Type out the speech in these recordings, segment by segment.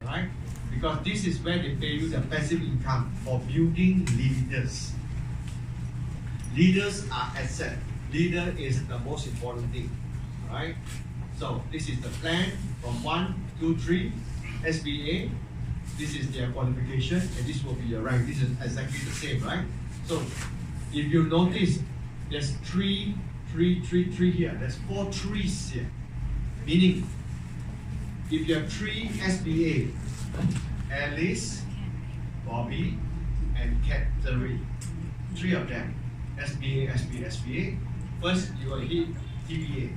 right? Because this is where they pay you the passive income for building leaders. Leaders are asset. Leader is the most important thing, right? So this is the plan from 1, 2, 3, SBA. This is their qualification, and this will be your rank. This is exactly the same, right? So if you notice, there's 3 here. There's 4 trees here. Meaning, if you have 3 SBA, Alice, Bobby, and Catherine, 3 of them, SBA, SBA, SBA. First, you will hit TBA.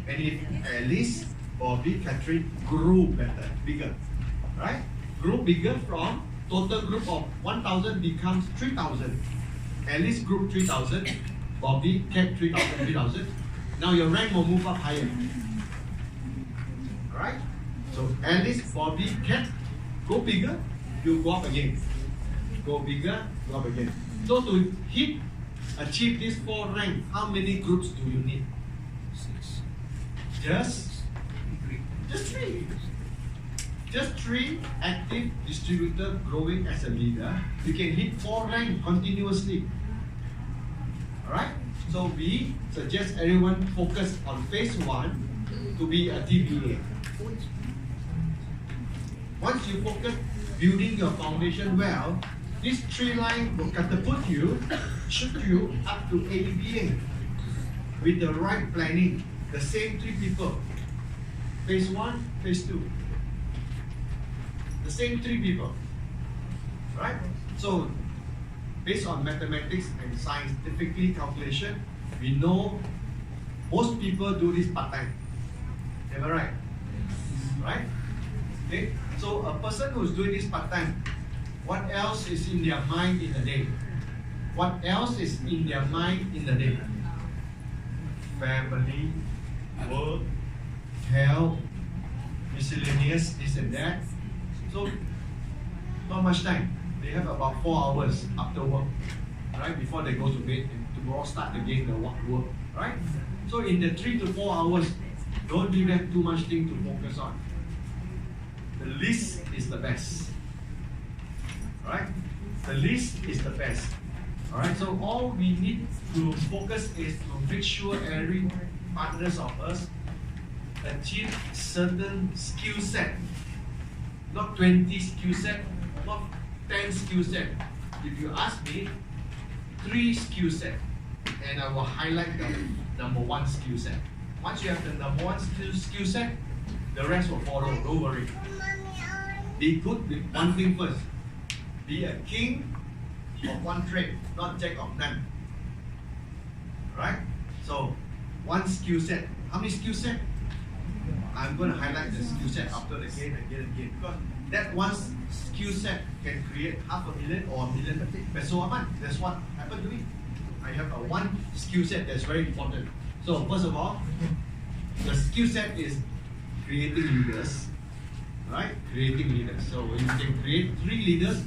And if Alice, Bobby, Catherine grew better, bigger, right? Grew bigger from total group of 1,000 becomes 3,000. Alice group 3,000, Bobby, Cat 3,000, 3,000. Now your rank will move up higher. Alright? So Alice, Bobby, Cat, go bigger, you go up again. Go bigger, go up again. So to achieve this 4 rank, how many groups do you need? 6. Just 3. Just 3 active distributor growing as a leader. You can hit 4 rank continuously. Alright? So we suggest everyone focus on phase 1 to be a TBA. Once you focus building your foundation well, this 3 line will catapult you, shoot you up to ABA with the right planning. The same 3 people. Phase 1, phase 2. The same 3 people. Right? So, based on mathematics and scientifically calculation, we know most people do this part-time. Am I right? Right? Okay? So, a person who's doing this part-time, what else is in their mind in a day? What else is in their mind in a day? Family, work, health, miscellaneous, this and that. So, not much time. They have about 4 hours after work, right? Before they go to bed and tomorrow start again the work, right? So in the 3 to 4 hours, don't give them too much thing to focus on. The least is the best, right? The least is the best. Alright, so all we need to focus is to make sure every partners of us achieve certain skill set. Not 20 skill set, not 10 skill set. If you ask me, 3 skill set, and I will highlight the number 1 skill set. Once you have the number 1 skill set, the rest will follow, don't worry. Be good with one thing first. Be a king of one trade, not jack of none. Right? So, 1 skill set. How many skill set? I'm going to highlight the skill set after again. Because that 1 skill set can create $500,000 or $1 million peso a month. That's what happened to me. I have a 1 skill set that's very important. So, first of all, the skill set is creating leaders. Right? Creating leaders. So, you can create 3 leaders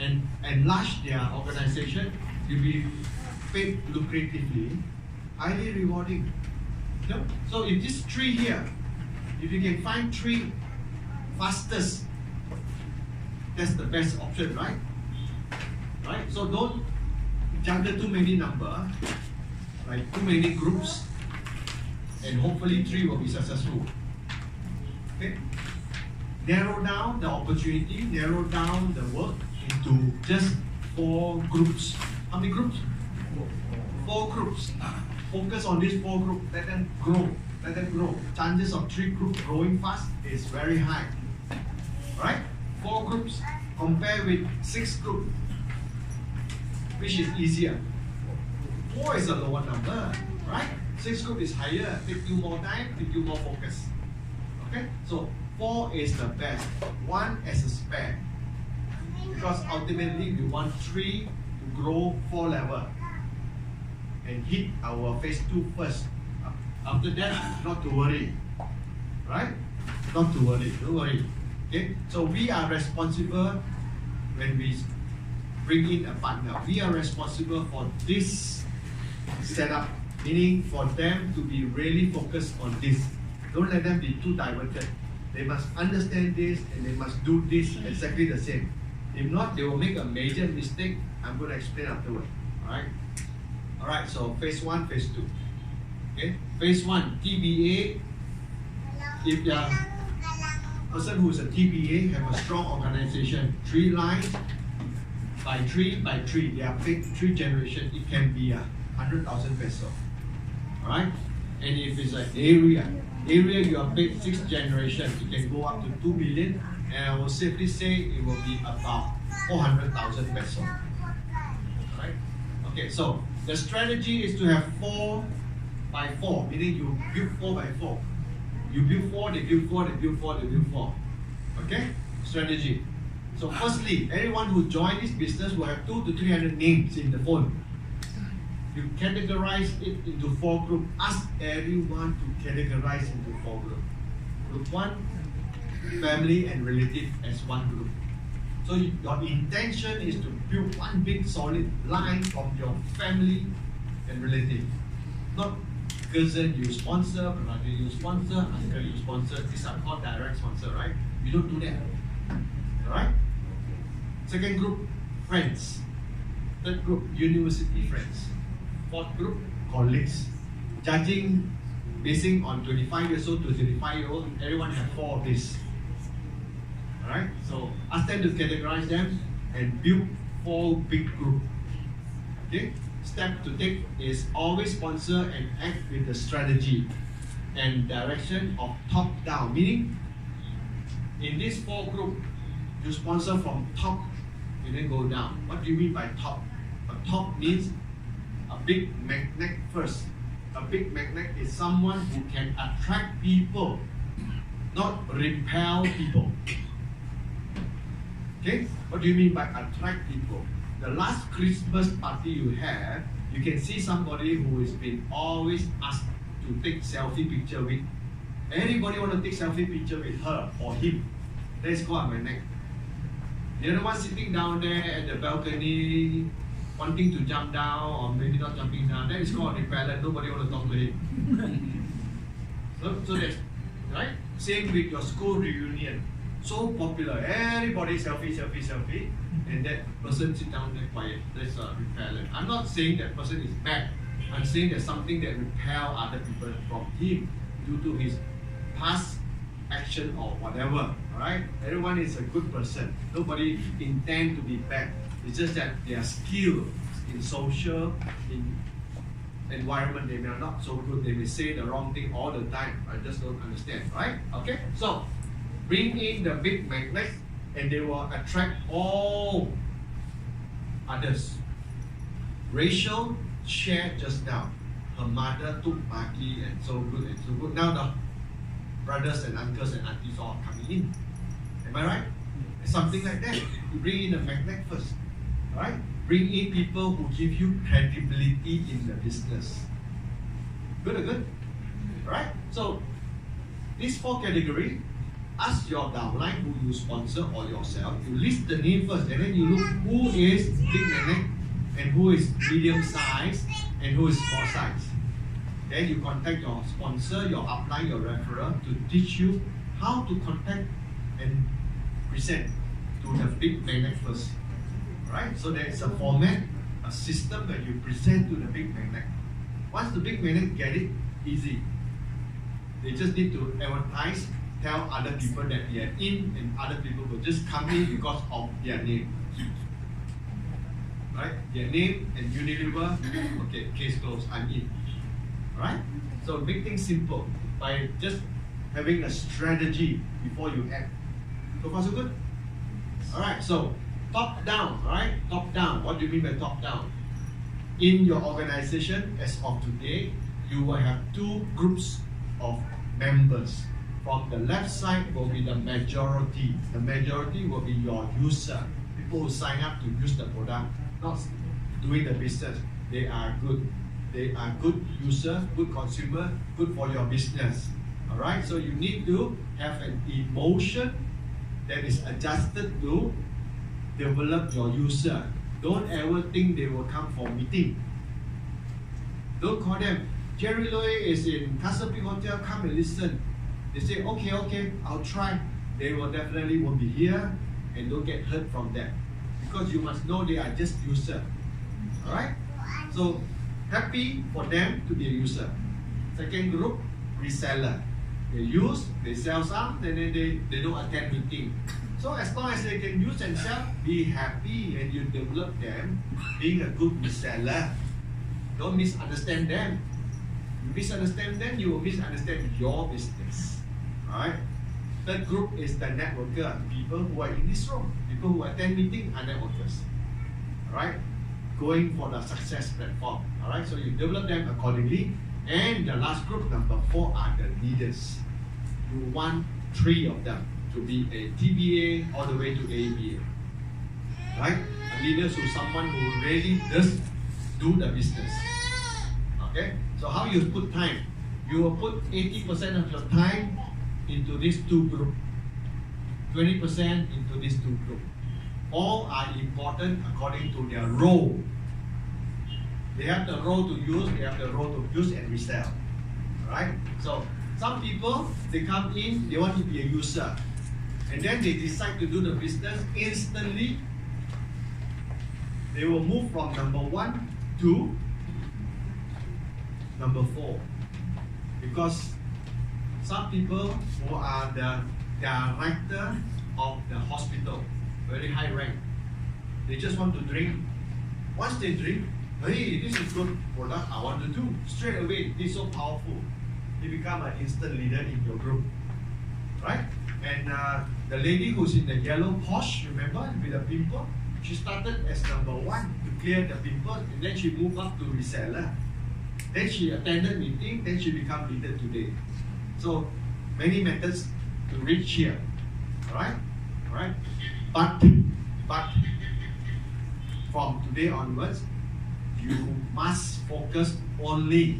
and enlarge their organization, you'll be paid lucratively, highly rewarding. No? So if this 3 here, if you can find 3 fastest, that's the best option, right? Right? So don't juggle too many number, like too many groups, and hopefully 3 will be successful. Okay? Narrow down the opportunity, narrow down the work into just 4 groups. How many groups? 4 groups. Focus on these 4 groups. Let them grow. Let them grow. Chances of 3 groups growing fast is very high. Right? 4 groups compare with 6 groups. Which is easier? 4 is a lower number. Right? 6 groups is higher. Take you more time, take you more focus. Okay? So 4 is the best. 1 as a spare. Because ultimately we want 3 to grow 4 level and hit our phase 2 first. After that, not to worry. Right? Not to worry, don't worry. Okay? So we are responsible when we bring in a partner. We are responsible for this setup, meaning for them to be really focused on this. Don't let them be too diverted. They must understand this and they must do this exactly the same. If not, they will make a major mistake. I'm going to explain afterward. Alright, so phase 1, phase 2. Okay, phase 1, TBA. If the person who is a TBA have a strong organization, 3 lines by 3 by 3, they are paid 3 generations. It can be 100,000 peso. Alright, and if it's an area you are paid 6 generations, it can go up to 2 million, and I will safely say it will be about 400,000 peso. Alright, okay, so the strategy is to have 4 by 4, meaning you build 4 by 4. You build 4, they build 4, they build 4, they build 4. Okay? Strategy. So firstly, everyone who join this business will have 200 to 300 names in the phone. You categorize it into 4 groups. Ask everyone to categorize into 4 groups. Group 1, family and relative as 1 group. So your intention is to build one big solid line of your family and relative. Not cousin you sponsor, brother you sponsor, uncle you sponsor. These are called direct sponsor, right? You don't do that. Alright? Second group, friends. Third group, university friends. Fourth group, colleagues. Judging, basing on 25 years old to 35 years old, everyone have 4 of these. Alright? So ask them to categorize them and build 4 big groups. Okay? Step to take is always sponsor and act with the strategy and direction of top down. Meaning, in this 4 group, you sponsor from top and then go down. What do you mean by top? A top means a big magnet first. A big magnet is someone who can attract people, not repel people. Okay? What do you mean by attract people? The last Christmas party you have, you can see somebody who has been always asked to take selfie picture with. Anybody want to take selfie picture with her or him? That is called a magnet. The other one sitting down there at the balcony, wanting to jump down or maybe not jumping down, that is called a repellent. Nobody want to talk to him. So that's right. Same with your school reunion. So popular, everybody selfie, and that person sit down there quiet. That's a repellent. I'm not saying that person is bad. I'm saying there's something that repel other people from him due to his past action or whatever. Alright? Everyone is a good person. Nobody intend to be bad. It's just that they are skilled in social, in environment. They may not so good. They may say the wrong thing all the time. I just don't understand. Right? Okay? So bring in the big magnet and they will attract all others. Rachel shared just now. Her mother took Maki and so good and so good. Now the brothers and uncles and aunties all coming in. Am I right? Something like that. You bring in a magnet first. Alright? Bring in people who give you credibility in the business. Good or good? Alright? So these 4 categories, ask your downline who you sponsor or yourself. You list the name first and then you look who is big magnet and who is medium size and who is small size. Then you contact your sponsor, your upline, your referral to teach you how to contact and present to the big magnet first. Right? So there is a format, a system that you present to the big magnet. Once the big magnet get it, easy. They just need to advertise, tell other people that they are in, and other people will just come in because of their name. Right? Their name and Unilever, okay, case closed, I'm in. Right? So make things simple by just having a strategy before you act. So far so good? Alright, so top down, right? Top down. What do you mean by top down? In your organization, as of today, you will have 2 groups of members. From the left side will be the majority. The majority will be your user. People who sign up to use the product, not doing the business. They are good. They are good user, good consumer, good for your business. Alright, so you need to have an emotion that is adjusted to develop your user. Don't ever think they will come for meeting. Don't call them, Jerry Loy is in Castle Peak Hotel, come and listen. they say, okay, I'll try. They will definitely won't be here and don't get hurt from that. Because you must know they are just user. Alright? So happy for them to be a user. Second group, reseller. They use, they sell some, then they don't attend meeting. So as long as they can use and sell, be happy and you develop them being a good reseller. Don't misunderstand them. You misunderstand them, you will misunderstand your business. Alright? Third group is the networker, people who are in this room. People who attend meeting are networkers. Alright? Going for the success platform. Alright? So you develop them accordingly. And the last group, number 4, are the leaders. You want 3 of them to be a TBA all the way to ABA. Right? A leader is someone who really does do the business. Okay? So how you put time? You will put 80% of your time into these 2 groups. 20% into these 2 groups. All are important according to their role. They have the role to use, they have the role to use and resell. Alright? So some people, they come in, they want to be a user. And then they decide to do the business instantly. They will move from number 1 to number 4. Because some people who are the director of the hospital, very high rank, they just want to drink. Once they drink, hey, this is good product, I want to do. Straight away, this is so powerful. You become an instant leader in your group. Right? And the lady who's in the yellow Porsche, remember, with the pimple, she started as number 1 to clear the pimple, and then she moved up to reseller. Then she attended meeting, then she became leader today. So many methods to reach here. Alright? Alright? But from today onwards, you must focus only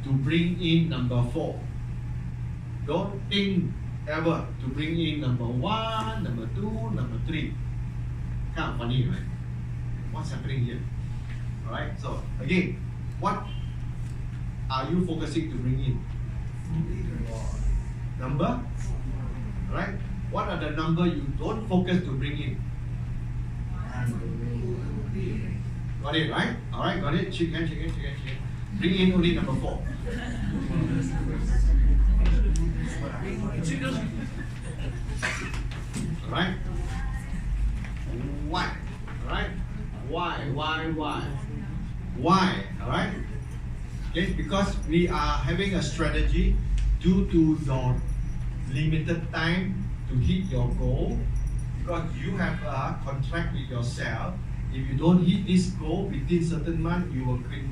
to bring in number 4. Don't think ever to bring in number 1, number 2, number 3. Kind of funny, right? What's happening here? Alright, so again, what are you focusing to bring in? Number? Alright, what are the number you don't focus to bring in? Got it, right? Alright, got it? Shake hand. Bring in only number 4. Alright? Why? Alright? Why? Alright? Okay, because we are having a strategy due to your limited time to hit your goal. Because you have a contract with yourself. If you don't hit this goal within certain month, you will quit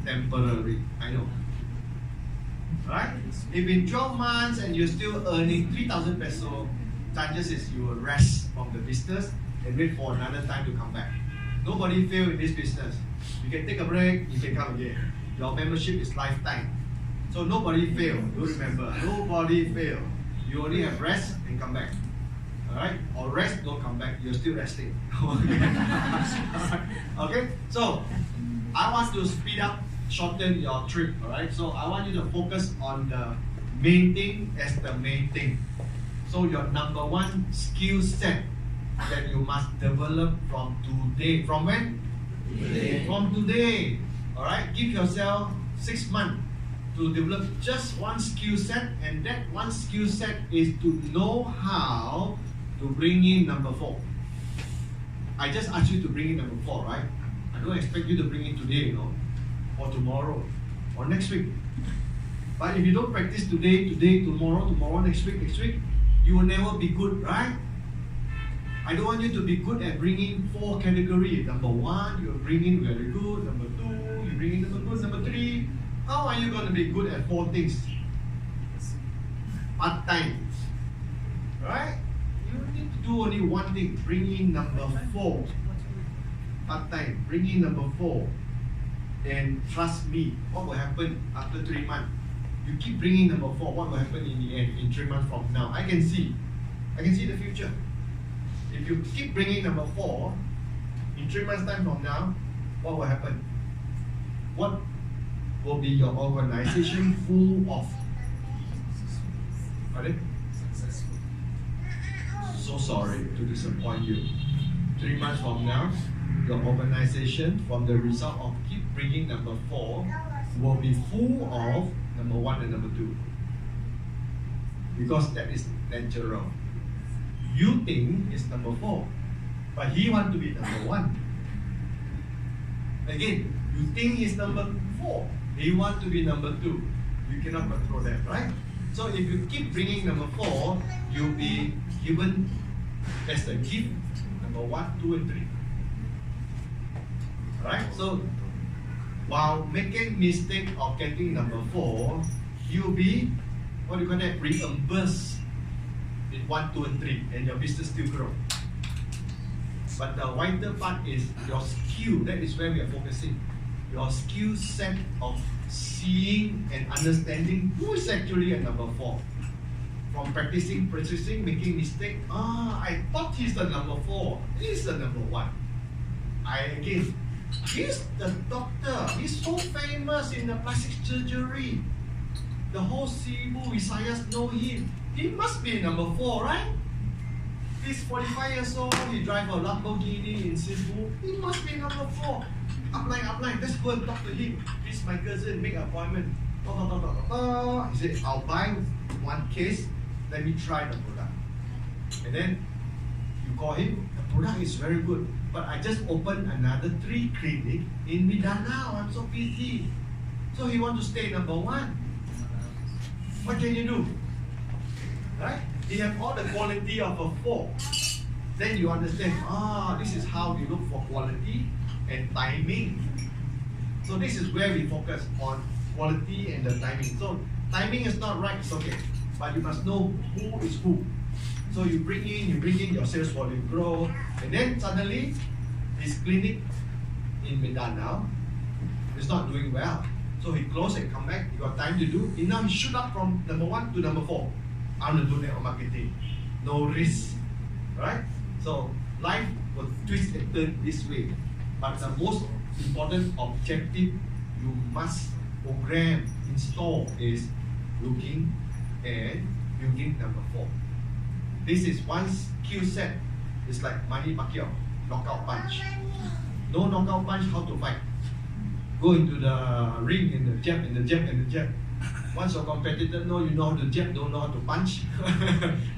temporarily. I know. Right? If in 12 months and you're still earning 3,000 peso, chances is you will rest from the business and wait for another time to come back. Nobody fail in this business. You can take a break, you can come again. Your membership is lifetime. So nobody fail. Do remember, nobody fail. You only have rest and come back. Alright? Or rest, don't come back. You're still resting. Okay? So, I want to speed up, shorten your trip. Alright? So, I want you to focus on the main thing as the main thing. So, your number 1 skill set that you must develop from today. From when? Today. From today. Alright? Give yourself 6 months to develop just 1 skill set, and that 1 skill set is to know how to bring in number 4. I just asked you to bring in number 4, right? I don't expect you to bring in today, or tomorrow, or next week. But if you don't practice today, tomorrow, next week, you will never be good, right? I don't want you to be good at bringing 4 categories. Number 1, you bring in very good. Number 2, you bring in number good. Number 3, how are you going to be good at 4 things? Part-time, right? You need to do only 1 thing, bring in number 4. Part-time, bring in number 4. And trust me, what will happen after 3 months? You keep bringing number 4, what will happen in the end, in 3 months from now? I can see the future. If you keep bringing number 4, in 3 months time from now, what will happen? What will be your organization full of? Pardon? So sorry to disappoint you. 3 months from now, your organization, from the result of keep bringing number 4, will be full of number 1 and number 2. Because that is natural. You think it's number 4, but he wants to be number 1. Again, you think he's number 4, he wants to be number 2. You cannot control that, right? So if you keep bringing number 4, you'll be given as a gift number 1, 2, and 3. Right? So while making mistake of getting number 4, you'll be, what do you call that, reimbursed with 1, 2, and 3, and your business still grow. But the vital part is your skill. That is where we are focusing. Your skill set of seeing and understanding who is actually a number 4. From practicing, making mistake. I thought he's the number 4. He's the number 1. He's the doctor. He's so famous in the plastic surgery. The whole Cebu, Visayas know him. He must be number 4, right? He's 45 years old. He drives a Lamborghini in Cebu. He must be number 4. Upline. Let's go and talk to him. He's my cousin. Make an appointment. He said, I'll buy 1 case. Let me try the product. And then you call him. The product is very good. But I just opened another 3 clinics in Mindanao. I'm so busy. So he wants to stay number 1. What can you do? Right? You have all the quality of a 4. Then you understand, this is how we look for quality and timing. So this is where we focus on quality and the timing. So timing is not right, it's okay. But you must know who is who. So you bring in, your sales volume grow, and then suddenly his clinic in Mindanao is not doing well. So he closed and come back, he got time to do. And now he shoot up from number 1 to number 4. I'm going to do network marketing. No risk. Right? So life will twist and turn this way. But the most important objective you must program, install is looking and building number 4. This is one skill set. It's like Manny Pacquiao, knockout punch. No knockout punch, how to fight? Go into the ring and the jab and the jab and the jab. Once your competitor know you know how to jab, don't know how to punch,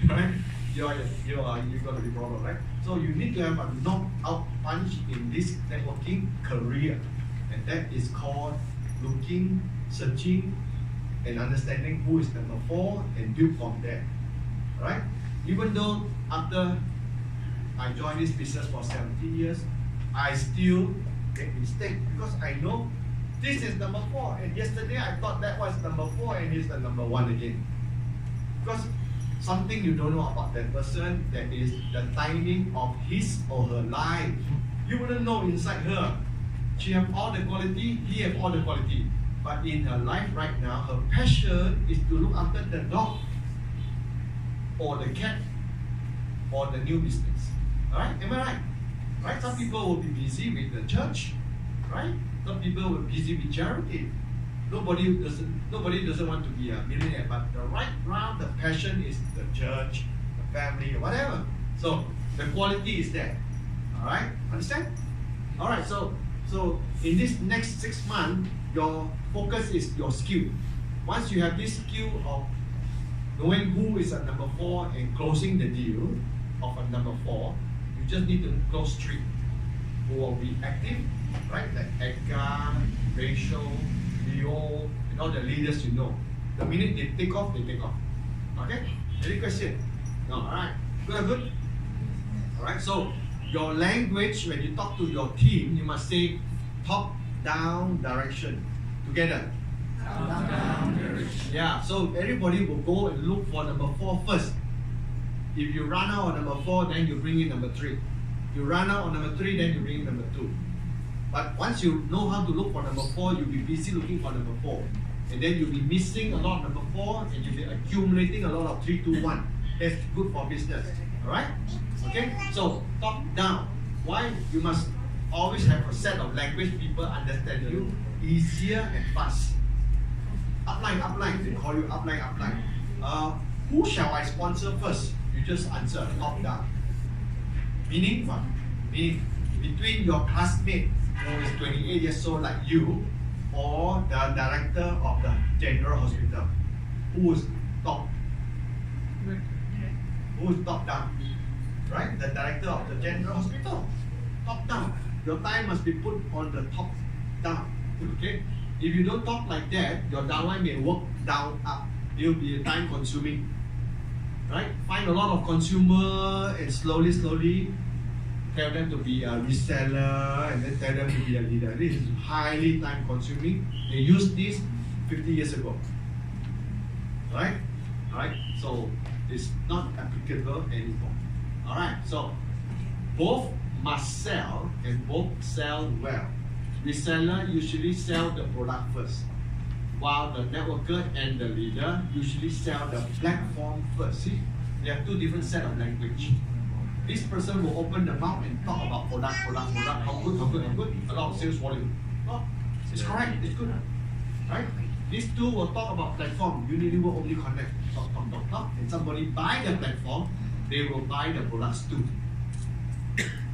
right? You're going to be problem, right? So you need to have a knockout punch in this networking career, and that is called looking, searching, and understanding who is number 4 and build from there, right? Even though after I joined this business for 17 years, I still make mistakes because I know this is number 4, and yesterday I thought that was number 4 and it's the number 1 again. Because something you don't know about that person, that is the timing of his or her life. You wouldn't know inside her. She have all the quality, he have all the quality. But in her life right now, her passion is to look after the dog or the cat or the new business. Alright? Am I right? Right? Some people will be busy with the church, right? Some people will be busy with charity. Nobody doesn't want to be a millionaire, but the right round, the passion is the church, the family, whatever. So the quality is there. Alright? Understand? Alright, so in this next 6 months, your focus is your skill. Once you have this skill of knowing who is a number 4 and closing the deal of a number 4, you just need to close 3 who will be active, right? Like Edgar, Rachel, Leo, and all the leaders you know. The minute they take off, they take off. Okay? Any question? No, alright. Good? Alright, so your language, when you talk to your team, you must say top-down direction. Together. Top-down direction. Yeah, so everybody will go and look for number 4 first. If you run out on number 4, then you bring in number 3. You run out on number 3, then you bring in number 2. But once you know how to look for number 4, you'll be busy looking for number 4. And then you'll be missing a lot of number 4, and you'll be accumulating a lot of 3, 2, 1. That's good for business. Alright? Okay? So, top down. Why? You must always have a set of language people understand you easier and fast. Upline. They call you upline. who shall I sponsor first? You just answer top down. Meaning what? Meaning between your classmate who is 28 years old like you, or the director of the general hospital, who is top? Who is top down? Right? The director of the general hospital. Top down. Your time must be put on the top down. Okay? If you don't talk like that, your downline may work down up. It will be time consuming. Right? Find a lot of consumer and slowly tell them to be a reseller and then tell them to be a leader. This is highly time consuming. They used this 50 years ago. Right? Alright? So it's not applicable anymore. Alright, so both must sell and both sell well. Reseller usually sell the product first, while the networker and the leader usually sell the platform first. See, they have two different set of language. This person will open the mouth and talk about product, how good, a lot of sales volume. Oh, it's correct, it's good. Right? These two will talk about platform. Unilever only connect, talk, and somebody buy the platform, they will buy the products too.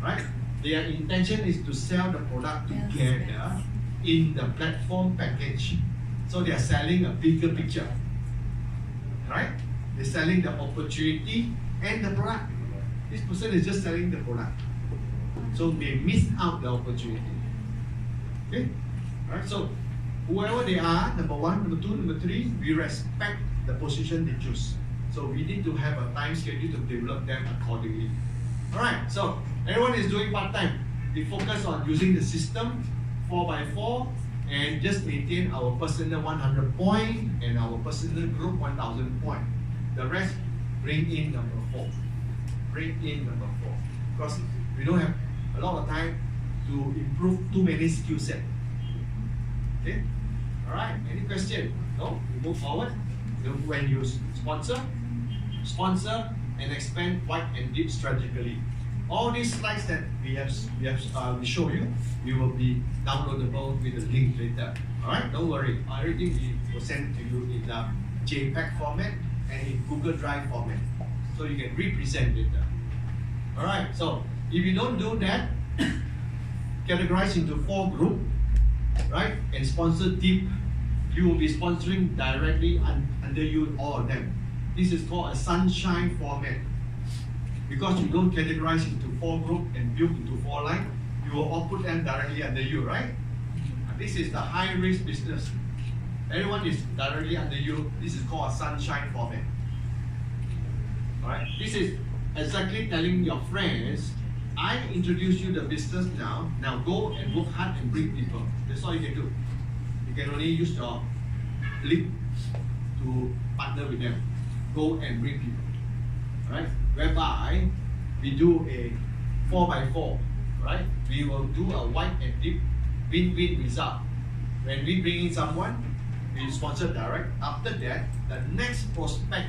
Right? Their intention is to sell the product together in the platform package. So they are selling a bigger picture. Right? They're selling the opportunity and the product. This person is just selling the product. So they miss out the opportunity. Okay? Right? So whoever they are, number one, number two, number three, we respect the position they choose. So we need to have a time schedule to develop them accordingly. Alright, so everyone is doing part-time. We focus on using the system 4x4 and just maintain our personal 100 point and our personal group 1000 point. The rest, bring in number 4. Bring in number 4. Because we don't have a lot of time to improve too many skill sets. Okay? Alright, any question? No? We move forward. When you sponsor and expand wide and deep strategically. All these slides that we show you, we will be downloadable with the link later. Alright, don't worry. Everything we will send to you in the JPEG format and in Google Drive format. So you can represent later. Alright, so if you don't do that, categorize into 4 groups, right? And sponsor deep. You will be sponsoring directly under you, all of them. This is called a sunshine format. Because you don't categorize into 4 groups and build into 4 lines, you will all put them directly under you, right? This is the high risk business. Everyone is directly under you. This is called a sunshine format. Alright? This is exactly telling your friends, I introduce you the business now. Now go and work hard and bring people. That's all you can do. You can only use your lip to partner with them. Go and bring people. Right? Whereby we do a 4x4. Right? We will do a wide and deep win-win result. When we bring in someone, we sponsor direct. After that, the next prospect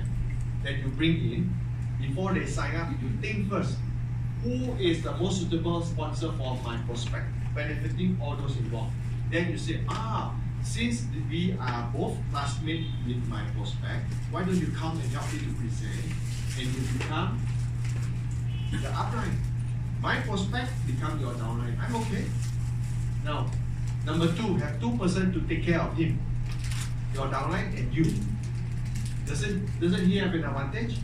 that you bring in, before they sign up, you think first, who is the most suitable sponsor for my prospect, benefiting all those involved. Then you say, since we are both classmates with my prospect, why don't you come and help me to present, and you become the upline. My prospect become your downline. I'm okay. Now, number 2, have 2 persons to take care of him. Your downline and you. Doesn't he have an advantage?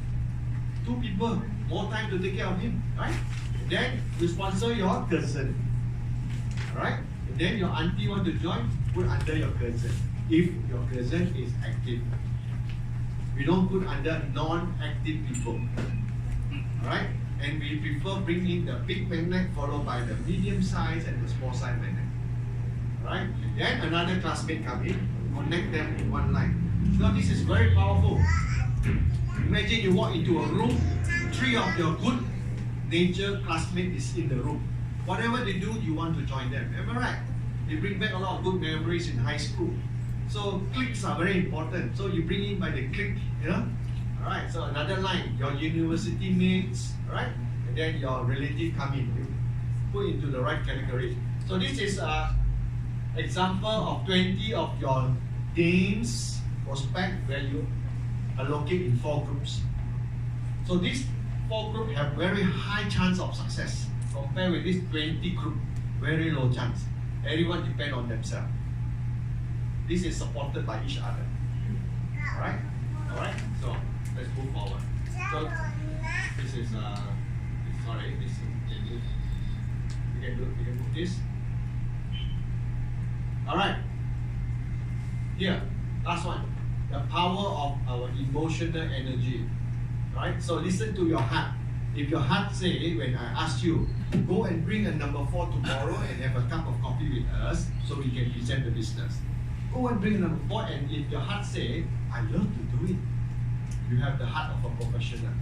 2 people, more time to take care of him, right? Then you sponsor your cousin, right? And then your auntie want to join, put under your cousin. If your cousin is active, we don't put under non-active people, right? And we prefer bring in the big magnet followed by the medium size and the small size magnet, right? And then another classmate come in, connect them in one line. So this is very powerful. Imagine you walk into a room, 3 of your good nature classmates is in the room. Whatever they do, you want to join them. Am I right? They bring back a lot of good memories in high school. So cliques are very important. So you bring in by the clique, you know? Alright, so another line, your university mates, alright? And then your relative come in. You put into the right category. So this is an example of 20 of your names, prospect, where you allocate in 4 groups. So these 4 groups have very high chance of success compared with this 20 group, very low chance. Everyone depend on themselves. This is supported by each other. Alright? Alright? So let's move forward. So this is sorry, this is we can move this. Alright. Here, last one. The power of our emotional energy. Right? So listen to your heart. If your heart say, when I ask you, go and bring a number 4 tomorrow and have a cup of coffee with us so we can present the business. Go and bring a number 4, and if your heart say, I love to do it, you have the heart of a professional.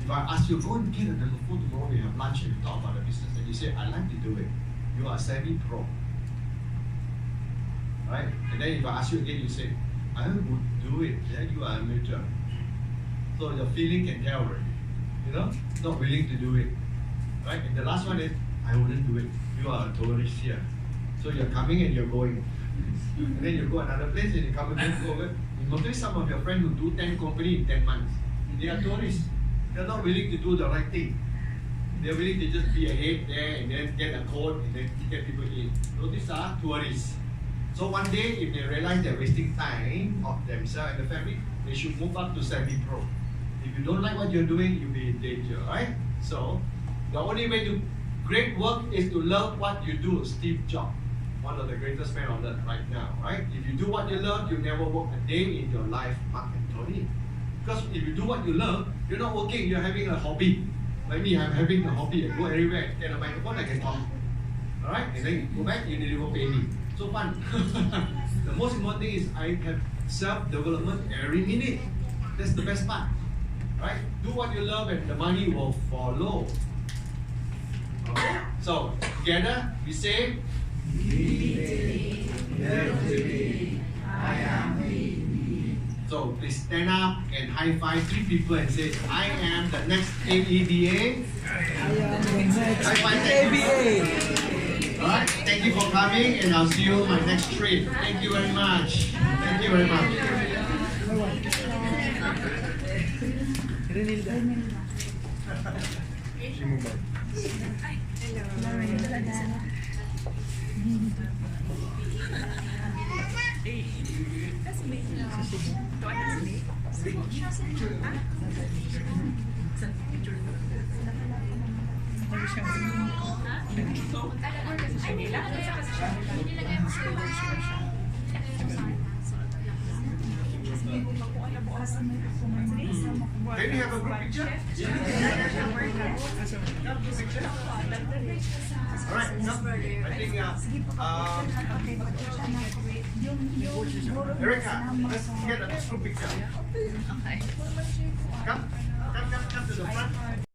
If I ask you, go and get a number 4 tomorrow, we have lunch and we talk about the business, and you say, I like to do it, you are semi-pro. Right? And then if I ask you again, you say, I would do it, then you are amateur. So your feeling can tell already. You know, not willing to do it. Right? And the last one is, I wouldn't do it. You are a tourist here. So you're coming and you're going. And then you go another place and you come again, go over. Mostly some of your friends who do 10 company in 10 months. They are tourists. They're not willing to do the right thing. They're willing to just be ahead there and then get a code and then get people in. So these are tourists. So one day, if they realize they're wasting time of themselves and the family, they should move up to semi-pro. If you don't like what you're doing, you'll be in danger, right? So the only way to great work is to love what you do. Steve Jobs, one of the greatest men on earth right now, right? If you do what you love, you never work a day in your life, Mark and Tony. Because if you do what you love, you're not working, you're having a hobby. Like me, I'm having a hobby. I go everywhere, get a microphone, I can talk. Alright? And then you go back, you never pay me. So fun. The most important thing is I have self-development every minute. That's the best part. Right? Do what you love and the money will follow. Okay? So, together, we say, so please stand up and high five 3 people and say, I am the next ABA. High five ABA. Alright, thank you for coming and I'll see you on my next trip. Thank you very much. Thank you very much. Can we have a group picture? Alright, I think Erica, let's get a group picture. Come to the front.